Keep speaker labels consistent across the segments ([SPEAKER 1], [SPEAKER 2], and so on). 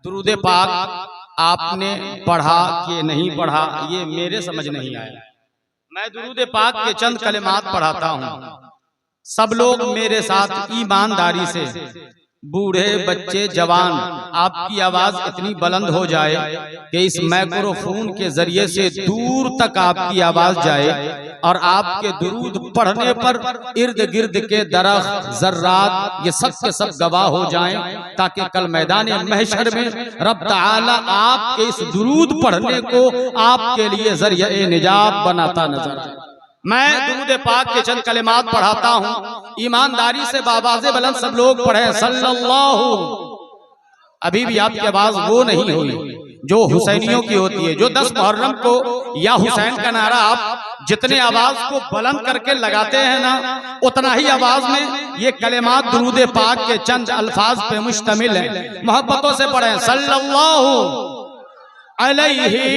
[SPEAKER 1] दुरूद पाक आपने पढ़ा कि नहीं पढ़ा ये मेरे समझ नहीं आया। मैं दुरूद पाक के चंद कलिमात पढ़ाता हूँ, सब लोग मेरे साथ ईमानदारी से, बूढ़े बच्चे जवान, आपकी आवाज इतनी बुलंद हो जाए कि इस माइक्रोफोन के जरिए से दूर तक आपकी आवाज जाए और आपके दुरूद पढ़ने पर इर्द गिर्द के दरख्त जर्रात ये सब के सब गवाह हो जाएं, ताकि कल मैदान महशर में रब ताला आपके इस दुरूद पढ़ने को आपके लिए जरिए निजात बनाता नजर आए। मैं दुरूद पाक के चंद कलिमात पढ़ाता हूँ, ईमानदारी से बाबाज़े बुलंद सब लोग पढ़े सल्लल्लाहु। अभी भी आपकी आवाज वो नहीं हुई जो हुसैनियों की होती है, जो 10 मुहर्रम को या हुसैन का नारा आप जितने आवाज को बुलंद करके लगाते हैं ना, उतना ही आवाज में ये कलिमात दुरूद पाक के चंद अल्फाज पे मुश्तमिल है। मोहब्बतों से पढ़े सल्लल्लाहु अलैहि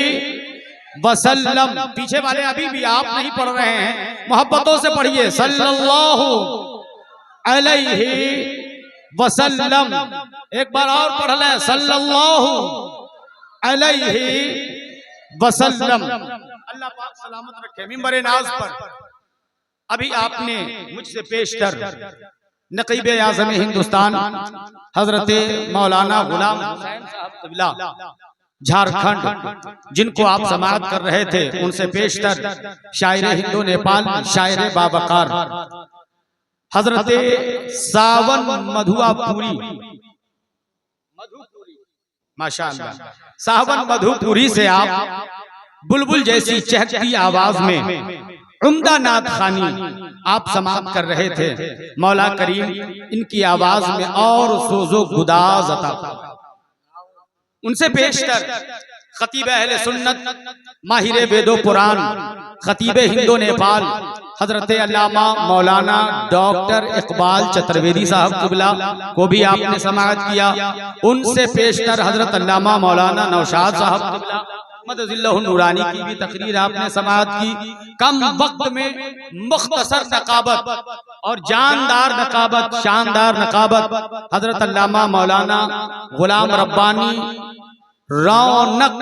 [SPEAKER 1] वसल्लम। पीछे वाले अभी भी आप नहीं पढ़ रहे हैं, मोहब्बतों से पढ़िए सल्लल्लाहु अलैहि वसल्लम। एक बार और पढ़ लें सल्लल्लाहु अलैहि वसल्लम। अल्लाह पाक सलामत रखे मिंबर नाज पर। अभी आपने मुझसे पेशतर नकीब आज़म हिंदुस्तान हजरत मौलाना गुलाम हुसैन साहब क़िबला झारखंड, जिनको आप समाअत कर रहे थे, उनसे पेशतर शायर हिंदू नेपाल, शायर बावकार हजरत सावन मधुआपुरी, माशाअल्लाह, सावन मधुपुरी से आप बुलबुल जैसी चहकती आवाज में उम्दा नात खानी आप समाअत कर रहे थे। मौला करीम इनकी आवाज में और सोजो गुदाज अता। उनसे पेशतर खतीब अहले सुन्नत, माहिर वेदो पुराण, खतीब हिंदू नेपाल हजरत अल्लामा मौलाना डॉक्टर इकबाल चतुर्वेदी साहब क़िबला को भी आपने समाअत किया। उनसे पेशतर हजरत अल्लामा मौलाना नौशाद साहब क़िबला मदजिल्लहु नूरानी की भी तकरीर आपने समाअत की। कम वक्त में मुख्तसर नकाबत और जानदार नकाबत, शानदार नकाबत हजरत अल्लामा मौलाना गुलाम रब्बानी रौनक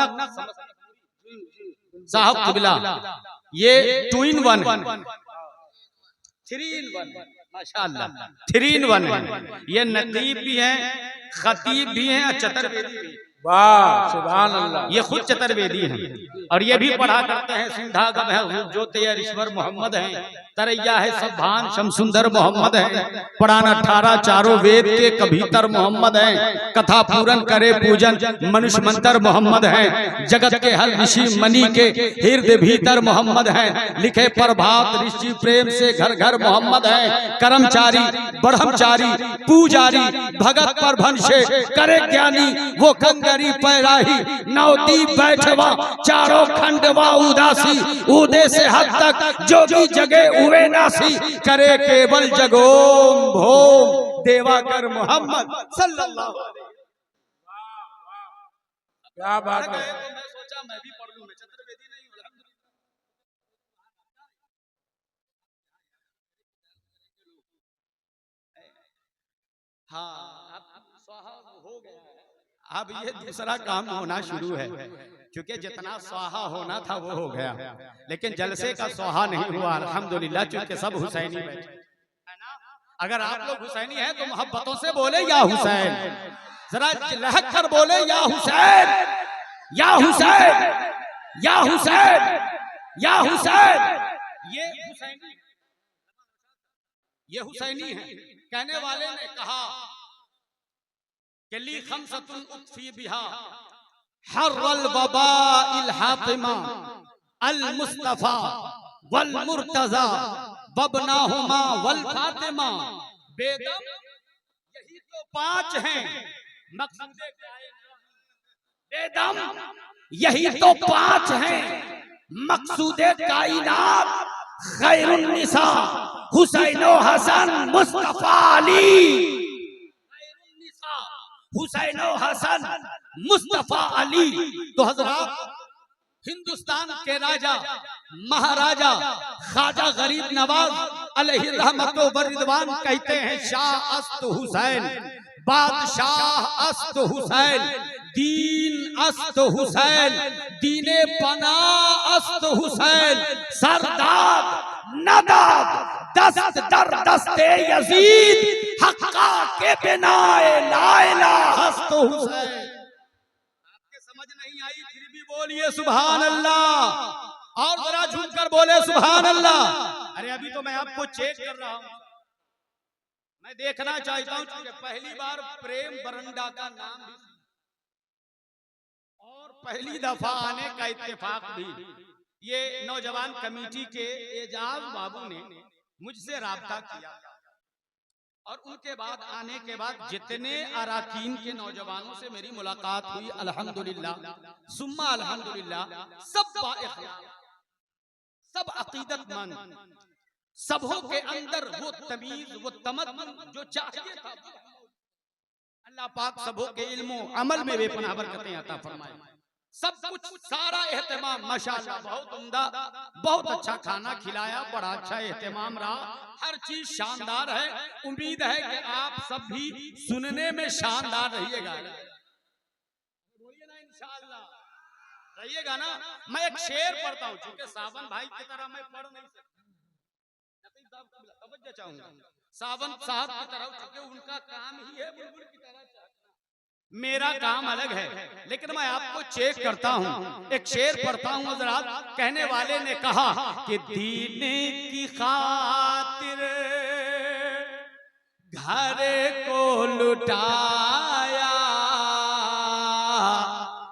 [SPEAKER 1] साहब क़िबला, ये 2 in 1 3 in 1 माशाअल्लाह 3 in 1 है। ये नकीब भी हैं, खतीब भी हैं और चतुर्वेदी भी।
[SPEAKER 2] वाह सुभान अल्लाह।
[SPEAKER 1] ये खुद चतुर्वेदी हैं और ये भी पढ़ा करते हैं सिंधा गम है जो तेरीश्वर मोहम्मद है, तरैया है सब भान शमसुंदर मोहम्मद है, पुराण 18 चारों वेद के कभीतर मोहम्मद है, कथा पूरन करे पूजन मनुष्य मंत्र मोहम्मद है, जगत के हर ऋषि मणि के हृदय भीतर मोहम्मद है, लिखे प्रभात ऋषि प्रेम से घर घर मोहम्मद है, कर्मचारी ब्रह्मचारी पूजारी भगत पर भंशे करे ज्ञानी वो कंगरी पैराही नौती बैठवा चारों खंडवा उदासी उदय से हद तक जोगी जगे हुए नासी करे केवल जगोम भोम देवाकर मोहम्मद सल्लल्लाहु अलैहि वसल्लम।
[SPEAKER 2] क्या बात है।
[SPEAKER 1] मैं सोचा मैं भी पढ़ लूं, मैं चतुर्वेदी नहीं हूं अल्हम्दुलिल्लाह। हाँ अब स्वाहा हो गया है, अब ये दूसरा काम होना शुरू है, क्योंकि जितना स्वाहा होना था वो हो गया, लेकिन जलसे का स्वाहा नहीं हुआ अल्हम्दुलिल्लाह, क्योंकि सब हुसैनी बैठे है ना। अगर आप लोग हुसैनी हैं तो मोहब्बतों से बोले या हुसैन, जरा लहक कर बोले या हुसैन या हुसैन या हुसैन या हुसैन। ये हुसैनी है। कहने वाले ने कहा कि ली खमसतुन उत्फी बिहा हर्रल वबाइल हातिमा अल मुस्तफा वल मुर्तजा वबनाहुमा वल फातिमा। बेदम यही तो 5 हैं मकसूदे कायनात। बेदम यही तो 5 हैं मकसूदे कायनात। खैरुन निसा हुसैन हसन मुस्तफा अली। हुसैन हसन मुस्तफा अली। तो हजरत हिंदुस्तान के राजा महाराजा ख्वाजा गरीब नवाज अलैहि रहमत व रिदवान कहते हैं शाह अस्त हुसैन बादशाह अस्त हुसैन दीन अस्त हुसैन, दीने पना अस्त हुसैन, सरदाद नदाद दस्त दर दस्ते यजीद, हक्का के बिनाए लाइला हस्त हुसैन। आपके समझ नहीं आई फिर भी बोलिए सुभान अल्लाह, और जरा झूमकर बोले सुभान अल्लाह। अरे अभी तो मैं आपको चेक कर रहा हूं, मैं देखना चाहता हूं कि पहली बार प्रेम बरंडा का नाम भी और पहली दफा आने का इत्तेफाक भी ये नौजवान कमेटी के एजाज बाबू ने मुझसे राब्ता किया, और उनके बाद आने के बाद जितने अराकीन के नौजवानों से मेरी मुलाकात हुई, अल्हम्दुलिल्लाह सुम्मा अल्हम्दुलिल्लाह, सब बाइख्लास, सब अकीदतमंद, सबों के अंदर वो तमीज वो तमद्दुन जो चाहिए था, अल्लाह पाक सबों के इल्मो अमल में बेपनाह बरकतें अता फरमाए। सब कुछ सारा एहतमाम माशाअल्लाह, बहुत उम्दा, बहुत अच्छा खाना खिलाया, बड़ा अच्छा एहतमाम रहा, हर चीज शानदार है। उम्मीद है कि आप सब भी सुनने में शानदार रहिएगा, बोलिए ना इंशाअल्लाह, रहिएगा ना। मैं एक शेर पढ़ता हूँ, चूंकि सावन भाई की तरह मैं पढ़ नहीं सकता, तवज्जो चाहूंगा, सावन साहब की तरह, चूंकि उनका काम ही है बुलबुल की तरह, मेरा काम अलग है, लेकिन मैं आपको चेक करता हूं। एक शेर पढ़ता हूं हज़रात। कहने वाले ने कहा कि दीने की खातिर घर को लुटाया,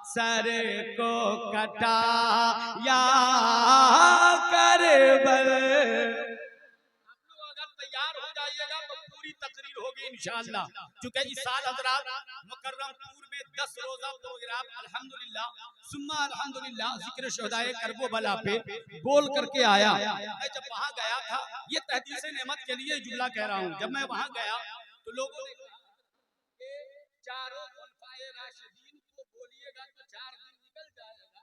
[SPEAKER 1] सर को कटाया करबल। होगी इंशाअल्लाह, क्योंकि इस साल हज़रात मुकर्रमपुर में 10 रोजा प्रोग्राम अल्हम्दुलिल्लाह सुम्मा अल्हम्दुलिल्लाह जिक्र शुहदाए करबला पे बोल करके आया। मैं जब वहां गया था, ये तहदीस नेमत के लिए जुमला कह रहा हूं, जब मैं वहां गया तो लोगों ने कहा चारों खुलफाए राशिदीन को बोलिएगा तो 4 दिन निकल जाएगा,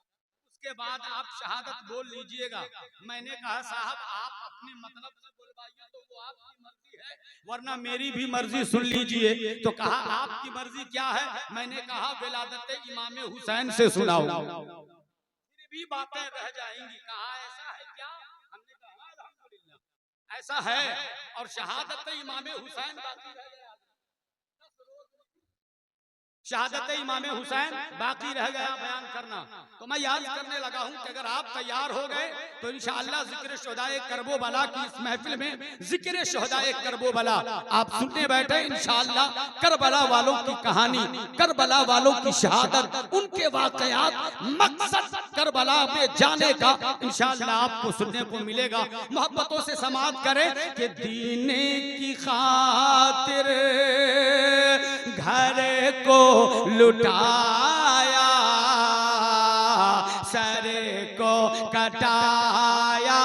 [SPEAKER 1] उसके बाद आप शहादत बोल लीजिएगा। मैंने कहा साहब आप अपने मतलब से बोलवाइए तो वो आपकी मर्जी है, वरना मेरी भी मर्जी सुन लीजिए। तो कहा आपकी मर्जी क्या है? मैंने कहा विलादत इमाम हुसैन से सुनाओ, फिर भी बातें रह जाएंगी। कहा ऐसा है क्या? हमने कहा अल्हम्दुलिल्लाह ऐसा है, और शहादत इमाम हुसैन बाकी रह गया, शहादत इमाम हुसैन बाकी रह गया बयान करना। तो मैं याद करने लगा हूं कि अगर आप तैयार हो गए तो इंशाअल्लाह जिक्र शुहदाए करबला की इस महफिल में जिक्र शुहदाए करबला आप सुनने बैठे इंशाअल्लाह। करबला वालों की कहानी, करबला वालों की शहादत, उनके वाकयात, मकसद करबला में जाने का इंशाअल्लाह आपको सुनने को मिलेगा। मोहब्बतों से समाअत करें कि दीने की खातिर घर को लुटाया, सर को कटाया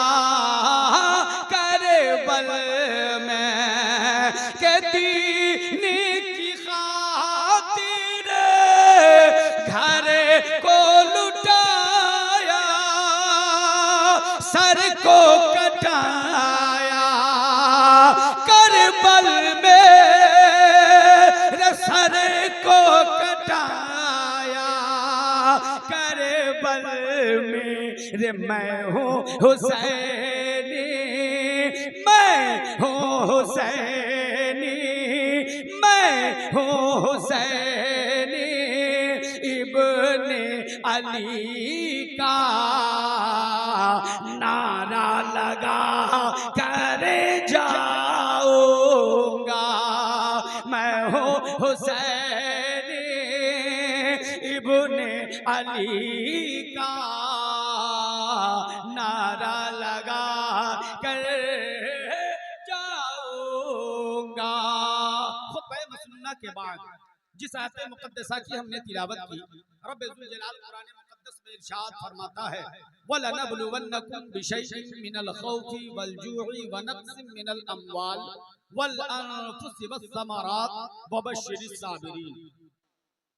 [SPEAKER 1] करबल में, के दीने की खातिर घर को लुटाया, सर को कटाया करबल में, सर को कटाया करबल में। रे मैं हूँ हुसैनी, मैं हूँ हुसैनी, मैं हूँ हुसैनी, इब्ने अली का नारा लगा करे जाऊंगा। मैं हूँ हुसैनी इब्ने अली का नारा लगा कर जाऊंगा। खुतबा मसनूना के बाद जिस आयत मुक़द्दसा की हमने तिलावत की, रब्बुल जलाल कुरान मुक़द्दस में इरशाद फरमाता है वलनबलुवन्नकुम बिशैइन मिनल खौफि वल जू'i व नक़्सिन मिनल अम्वाल वल अनफुसि वस्समरात वबश्शिरिस साबिरीन,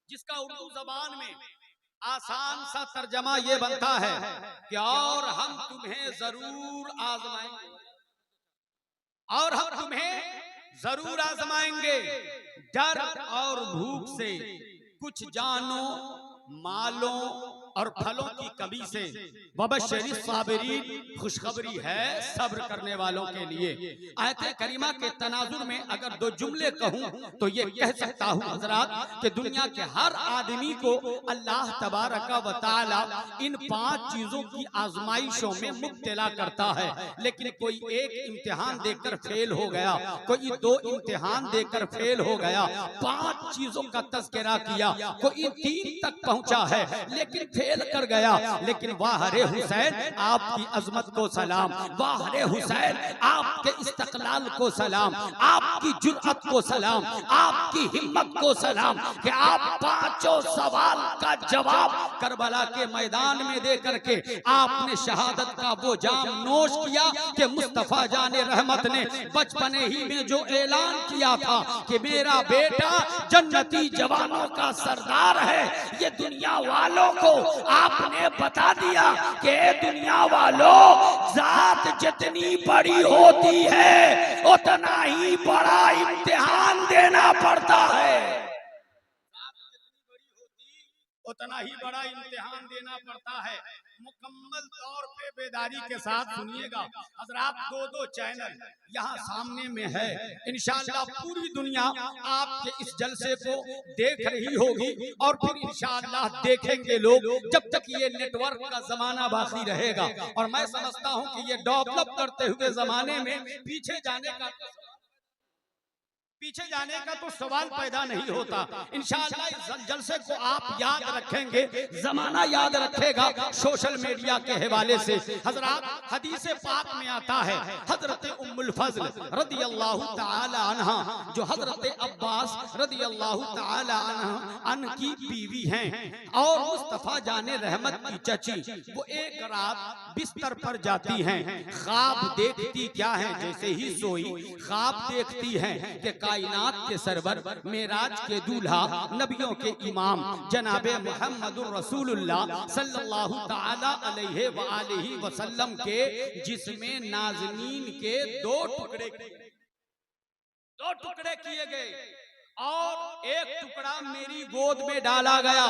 [SPEAKER 1] जिसका उर्दू जबान में आसान सा तर्जमा ये बनता है कि और हम तुम्हें जरूर आजमाएंगे, और हम तुम्हें जरूर आजमाएंगे डर और भूख से, कुछ जानों, मालों और फलों की कमी से वबश्शिरी साबिरीन, खुशखबरी है सब्र करने वालों के लिए। आयत करीमा के तनाजुर में अगर दो जुमले कहूं तो ये कह सकता हूं हजरात कि दुनिया के हर आदमी को अल्लाह तबारका व तआला इन 5 चीजों की आजमाइशों में मुब्तला करता है, लेकिन कोई एक इम्तिहान देकर फेल हो गया, कोई 2 इम्तिहान देकर फेल हो गया, 5 चीजों का तज़किरा किया, कोई 3 तक पहुंचा है लेकिन फेल कर गया। लेकिन वाह रे हुसैन आपकी अजमत को सलाम, वाह रे हुसैन आपके इस्तक़लाल को सलाम, आपकी जुर्अत को सलाम, आपकी हिम्मत को सलाम कि आप 5 सवाल का जवाब करबला के मैदान में दे करके आपने शहादत का वो जाम नोश किया कि मुस्तफा जाने रहमत ने बचपने ही में जो ऐलान किया था कि मेरा बेटा जन्नती जवानों का सरदार है, ये दुनिया वालों को आपने बता दिया कि दुनिया वालों जात जितनी बड़ी होती है उतना ही बड़ा इम्तिहान देना पड़ता है, उतना ही बड़ा इम्तिहान देना पड़ता है। मुकम्मल तौर पे बेदारी के साथ सुनिएगा हजरात, 2 चैनल यहाँ सामने में है, इंशाअल्लाह पूरी दुनिया आपके इस जलसे को देख रही होगी और फिर इंशाअल्लाह देखेंगे लोग जब तक ये नेटवर्क का जमाना बाकी रहेगा। और मैं समझता हूँ कि ये डेवलप करते हुए जमाने में पीछे जाने का तो सवाल पैदा नहीं होता। इंशाअल्लाह इस जलसे को आप याद रखेंगे, जमाना याद रखेगा सोशल मीडिया के हवाले से। हजरात हदीस पाक में आता है हजरत उम्मुल फज़ल रदियल्लाहु ताला अन्हा, जो हजरत अब्बास रदियल्लाहु ताला अन्हा की बीवी हैं और मुस्तफा जाने रहमत की चची, वो एक रात बिस्तर पर जाती हैं, ख्वाब देखती क्या है, जैसे ही सोई ख्वाब देखती हैं कि कायनात के सरवर, मेराज के दूल्हा, नबियों के इमाम जनाबे मुहम्मदुर रसूलुल्लाह सल्लल्लाहु ताला अलैहि व आलिहि वसल्लम के जिस्मे नाज़नीन के 2 टुकड़े किए गए और एक टुकड़ा मेरी गोद में डाला गया।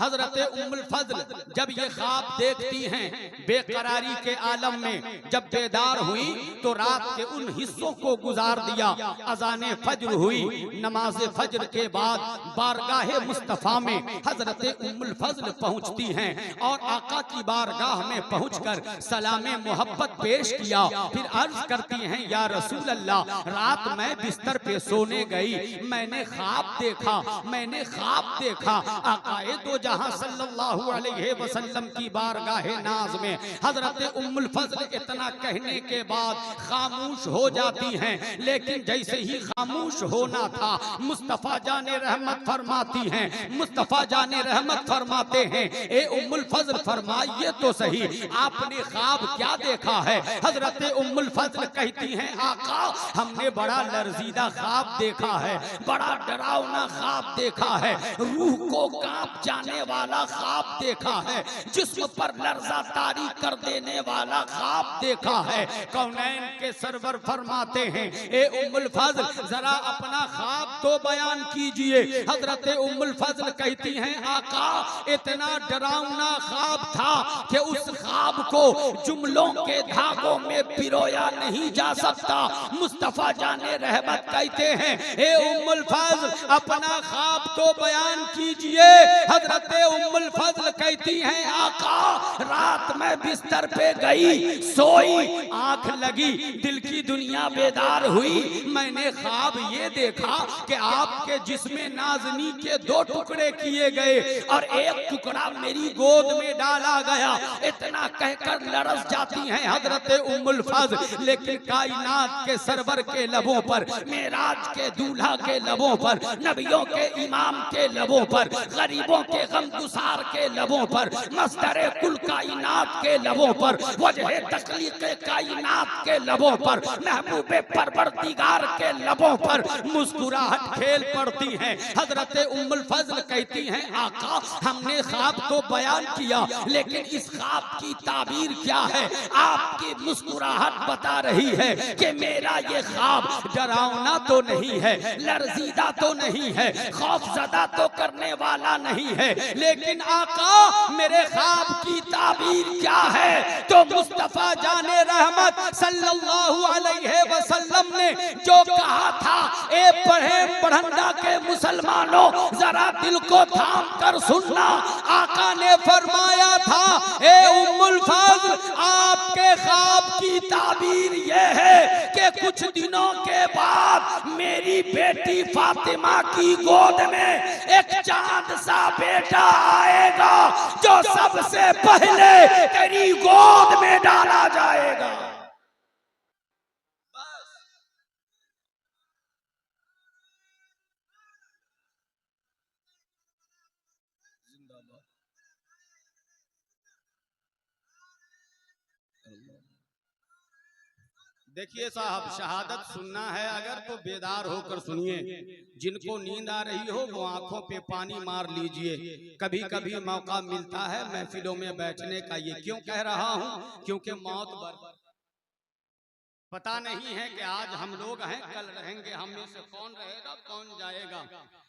[SPEAKER 1] हजरत उम्मुल फज़ल जब ये ख्वाब देखती हैं, बेकरारी के आलम में जब बेदार हुई तो रात के उन हिस्सों को गुजार दिया। अज़ाने फज्र हुई, नमाज फज्र के बाद बारगाह मुस्तफ़ा में हजरत उम्मुल फज़ल पहुंचती हैं और आका की बारगाह में पहुंचकर सलामे मोहब्बत पेश किया। फिर अर्ज करती हैं, या रसूल अल्लाह, रात मैं बिस्तर पे सोने गई, मैंने ख्वाब देखा, मैंने ख्वाब देखा आकाए दो जहां सल्लल्लाहु अलैहि वसल्लम की बारगाह नाज में। हजरत उम्मुल फज़ल इतना कहने के बाद खामोश हो जाती हैं, लेकिन जैसे ही खामोश होना था मुस्तफा जाने रहमत फरमाती हैं, मुस्तफा जाने रहमत फरमाते हैं, ए उम्मुल फज़ल फरमाइए तो सही आपने ख्वाब क्या देखा है। हजरत उम्मुल फज़ल कहती हैं, आका हमने बड़ा लर्जीदा ख्वाब देखा है, बड़ा डरावना ख्वाब देखा है, रूह को कांप जाने वाला ख्वाब देखा है, जिस्म पर लर्जा तारी कर देने वाला ख्वाब देखा है। कौनैन के सरवर फरमाते हैं, ए उम्मुल फज़ल जरा अपना ख्वाब तो बयान कीजिए। हजरत उम्मुल फज़ल कहती हैं, आका इतना डरावना ख्वाब था कि उस ख्वाब को जुमलों के धागों में पिरोया नहीं जा सकता। मुस्तफा जाने रहमत कहते हैं, ए उम्मुल फज़ल अपना ख्वाब तो बयान कीजिए। हजरत उम्मुल फज़ल कहती हैं, आका रात में बिस्तर पे गई, सोई, आंख लगी, दिल की दुनिया बेदार हुई, मैंने ख्वाब ये देखा कि आपके जिस्मे नाज़नी के 2 टुकड़े किए गए और एक टुकड़ा मेरी गोद में डाला गया। इतना कहकर लरस जाती हैं हजरत उम्मुल फज़ल, लेकिन कायनात के सरवर के लबों पर, मेराज के दूल्हा के लबों पर, नबियों के इमाम के लबों पर, गरीबों के गमगुसार के लबों लबों पर, मस्दर कुल कायनात के लबों पर, वजह तख्लीक कायनात के लबों पर, महबूब परवरदिगार के लबों पर मुस्कुराहट खेल पड़ती है। हजरत उम्मुल फजल कहती हैं, आका हमने ख्वाब तो बयान किया, लेकिन इस ख्वाब की ताबीर क्या है? आपकी मुस्कुराहट बता रही है कि मेरा ये ख्वाब डरावना तो नहीं है, लरजीदा तो नहीं है, खौफजदा तो करने वाला नहीं है, लेकिन आका मेरे ख्वाब की ताबीर क्या है? तो मुस्तफा जाने रहमत सल्लल्लाहु अलैहि वसल्लम ने जो कहा था, ए पढ़ंडा के मुसलमानों जरा दिल को थाम कर सुनना। आका ने फरमाया था, ए उम्मुल फज़ल आपके ख्वाब की ताबीर ये है कि कुछ दिनों के बाद मेरी बेटी फातिमा की गोद में एक चांद सा बेटा आएगा जो सबसे पहले तेरी गोद में डाला जाएगा। देखिए साहब, शहादत सुनना है अगर तो बेदार होकर सुनिए। जिनको नींद आ रही हो वो आंखों पे पानी मार लीजिए। कभी कभी मौका मिलता है महफिलों में बैठने का। ये क्यों कह रहा हूँ? क्योंकि मौत पता नहीं है कि आज हम लोग हैं, कल रहेंगे। हम में से कौन रहेगा, कौन जाएगा।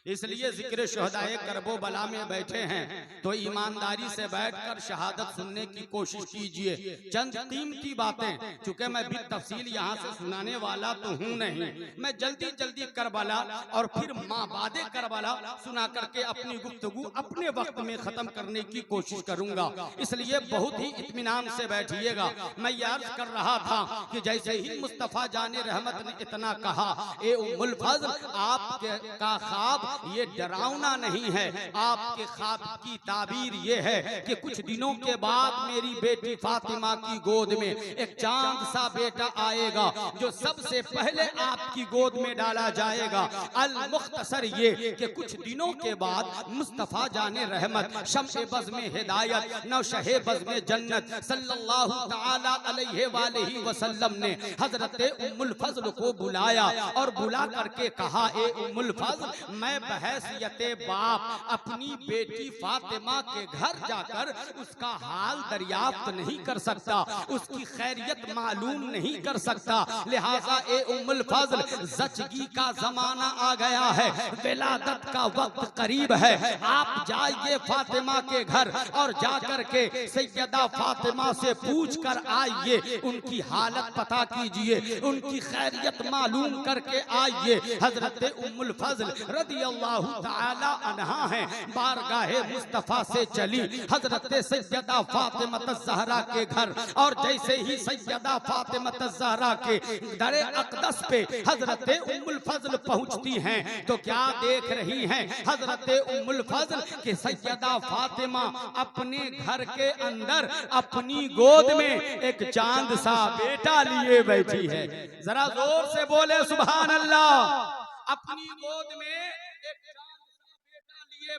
[SPEAKER 1] इसलिए जिक्र शुहदाए करबो बला में बैठे हैं तो ईमानदारी से बैठकर शहादत सुनने की कोशिश कीजिए। चंद कीमती बातें, चूंकि मैं भी तफसील यहाँ से सुनाने वाला तो हूँ नहीं, मैं जल्दी जल्दी करबला और फिर माबादे करबला सुना करके अपनी गुफ्तगू अपने वक्त में खत्म करने की कोशिश करूंगा। इसलिए बहुत ही इत्मीनान से बैठिएगा। मैं ये अर्ज कर रहा था कि जैसे ही मुस्तफा जाने रहमत ने इतना कहा, ए उम्मुल फज़ल आपके का ख्वाब ये डरावना नहीं है, आपके ख्वाब की ताबीर ये है कि कुछ दिनों के बाद मेरी बेटी फातिमा की गोद में एक चांद सा बेटा आएगा जो सबसे पहले आपकी गोद में डाला जाएगा। अल मुख्तसर ये कि कुछ दिनों के बाद मुस्तफा जाने रहमत शम्स बज़ में हिदायत नौशहे बज़ में जन्नत सल्लल्लाहु तआला अलैहि वसल्लम ने हजरत उम्मुल फज़ल को बुलाया और बुला करके कहा, ए उम्मुल फज़ल मैं बहैसियते बाप अपनी बेटी फातिमा के घर जाकर उसका हाल दरियाफ्त नहीं कर सकता, उसकी खैरियत मालूम नहीं कर सकता। लिहाजा ए उम्मुल फज़ल ज़चगी का जमाना आ गया है, विलादत का वक्त करीब है, आप जाइए फातिमा के घर और जाकर के सैयदा फातिमा से पूछ कर आइए, उनकी हालत पता कीजिए, उनकी खैरियत मालूम करके आइए। हजरत उम्मुल फज़ल रदियल्लाहु ताला अन्हा है, बारगाहे मुस्तफा से चली हजरत सैयदा फातिमा ज़हरा के घर, और जैसे ही सैयदा फातिमा ज़हरा के दरे अक़दस पे हजरत उम्मुल फज़ल पहुंचती हैं तो क्या देख रही हैं हजरत उम्मुल फज़ल कि सैयदा फातिमा अपने घर के अंदर अपनी गोद में एक चांद सा बेटा लिए बैठी है। जरा जोर से बोले सुभान अल्लाह। अपनी गोद में एक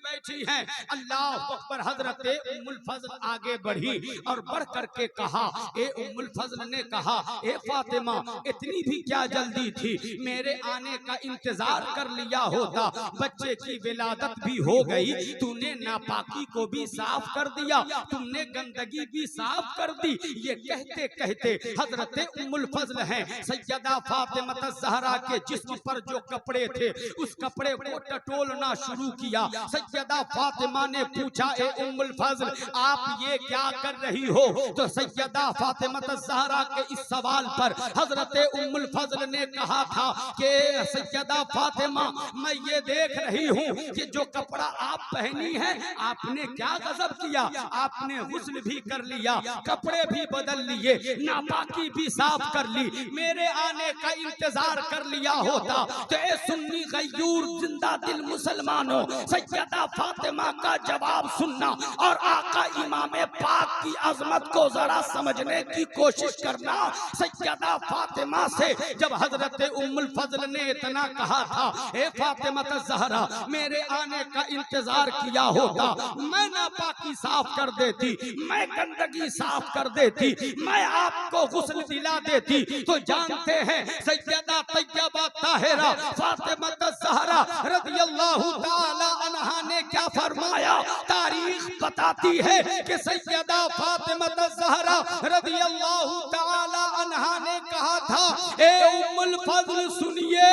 [SPEAKER 1] बैठी हैं। अल्लाह अकबर। हजरत उम्मुल फज़ल आगे बढ़ी और बढ़ करके कहा, ए उम्मुल फज़ल ने कहा, ए फातिमा इतनी भी क्या जल्दी थी, मेरे आने का इंतजार कर लिया होता, बच्चे की विलादत भी हो गई, तूने नापाकी को भी साफ कर दिया, तुमने गंदगी भी साफ कर दी। ये कहते कहते हजरत उम्मुल फज़ल हैं सैयदा फातिमा ज़हरा के जिस्म पर जो कपड़े थे उस कपड़े को टटोलना शुरू किया। सैयदा फातिमा ने पूछा, ए उम्मुल फज़ल आप ये क्या कर रही हो? तो सैयदा फातिमा ज़हरा के इस सवाल पर हजरत उम्मुल फज़ल ने कहा था कि सैयदा फातिमा मैं ये देख रही हूँ कि जो कपड़ा आप पहनी है आपने क्या गजब किया, आपने गुस्ल भी कर लिया, कपड़े भी बदल लिए, नापाकी भी साफ कर ली, मेरे आने का इंतजार कर लिया होता। तो ए सुन्नी गयूर जिंदा दिल मुसलमानों, सैयदा सैयदा फातिमा का जवाब सुनना और आका इमाम पाक की अजमत को जरा समझने की कोशिश करना। सैयदा फातिमा से जब हजरत उम्मुल फजल ने इतना कहा था, ए फातिमा ज़हरा मेरे आने का इंतजार किया होता, मैं नापाकी साफ कर देती, मैं गंदगी साफ कर देती, मैं आपको गुस्ल दिला देती। तो जानते हैं सैयदा तैयबा ताहिरा फातिमा ज़हरा रज़ियल्लाहु ताला अन्हा ने क्या फरमाया? तारीख बताती है कि सैयदा फातिमा ज़हरा रज़ियल्लाहु ताला अन्हा ने कहा था, ए उम्मुल फज़ल सुनिए,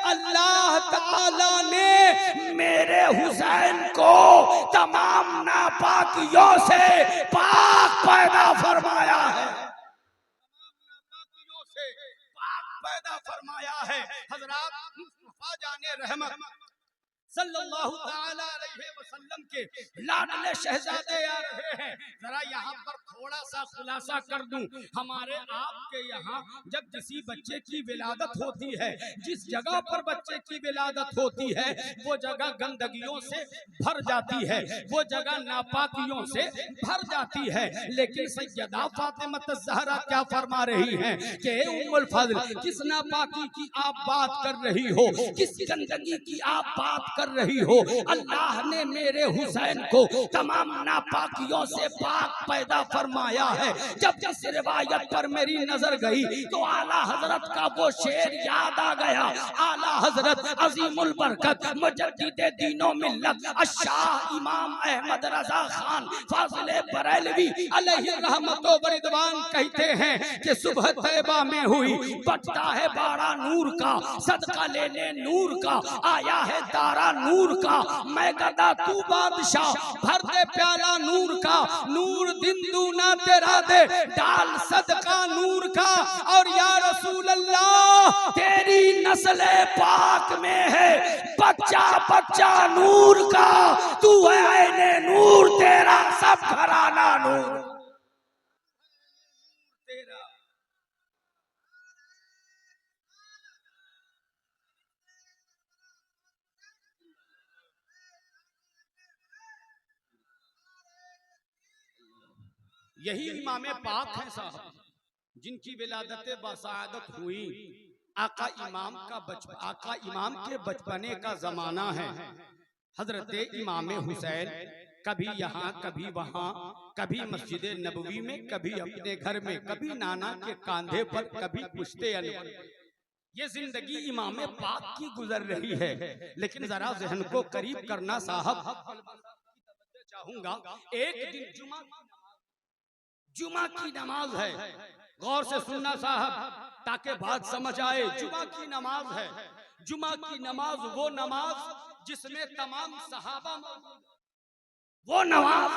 [SPEAKER 1] अल्लाह ताला ने मेरे हुसैन को तमाम नापाकियों से पाक पैदा फरमाया है, नापाकियों से पाक पैदा फरमाया है। हजरात मुस्तफा जाने रहमत सल्लल्लाहु ताला अलैहि वसल्लम के लाडले शहजादे आ रहे हैं। जरा यहाँ पर थोड़ा सा खुलासा कर दूं, हमारे आपके यहाँ जब किसी बच्चे की विलादत होती है, जिस जगह पर बच्चे की विलादत होती है वो जगह गंदगियों से भर जाती है, वो जगह नापाकियों से भर जाती है। लेकिन सैयदा फातिमा ज़हरा क्या फरमा रही हैं कि उम्मुल फज़ल किस नापाकी की आप बात कर रही हो, किस गंदगी की आप बात कर रही हो? अल्लाह ने मेरे हुसैन को तमाम नापाकियों से पाक पैदा फरमाया है। जब जिस रिवायत पर मेरी नजर गई तो आला हजरत का वो शेर याद आ गया। आला हजरत अजीमुल बरकत मुजद्दिदे दीनो मिल्लत अशाह इमाम अहमद रजा खान फाजिले बरेलवी अलैहि रहमतो व रिदवान कहते हैं कि सुबह तैबा में हुई, बचता है बाड़ा नूर का, सदका लेने नूर का, आया है दारा नूर का, मैं गदा तू बादशाह, भर दे प्याला नूर का, नूर दिन दूना तेरा दे, डाल सदका नूर का। और या रसूल अल्लाह तेरी नस्ल पाक में है बच्चा बच्चा नूर का, तू है ऐने नूर, तेरा सब घराना नूर तेरा। यही इमाम पाक हैं साहब, जिनकी विलादत बसादत हुई। आका इमाम के बचपने का जमाना है। हजरत इमाम हुसैन कभी यहाँ कभी वहाँ, कभी मस्जिद नबवी में, कभी अपने घर में, कभी नाना के कांधे पर, कभी पुश्ते अनवर। ये जिंदगी इमाम पाक की गुजर रही है। लेकिन जरा जहन को करीब करना साहब, चाहूंगा एक दिन जुमा की नमाज है, गौर से सुनना साहब ताकि बात समझ आए। जुमा की नमाज है, जुमा की नमाज वो नमाज जिसमें तमाम सहाबा, वो नमाज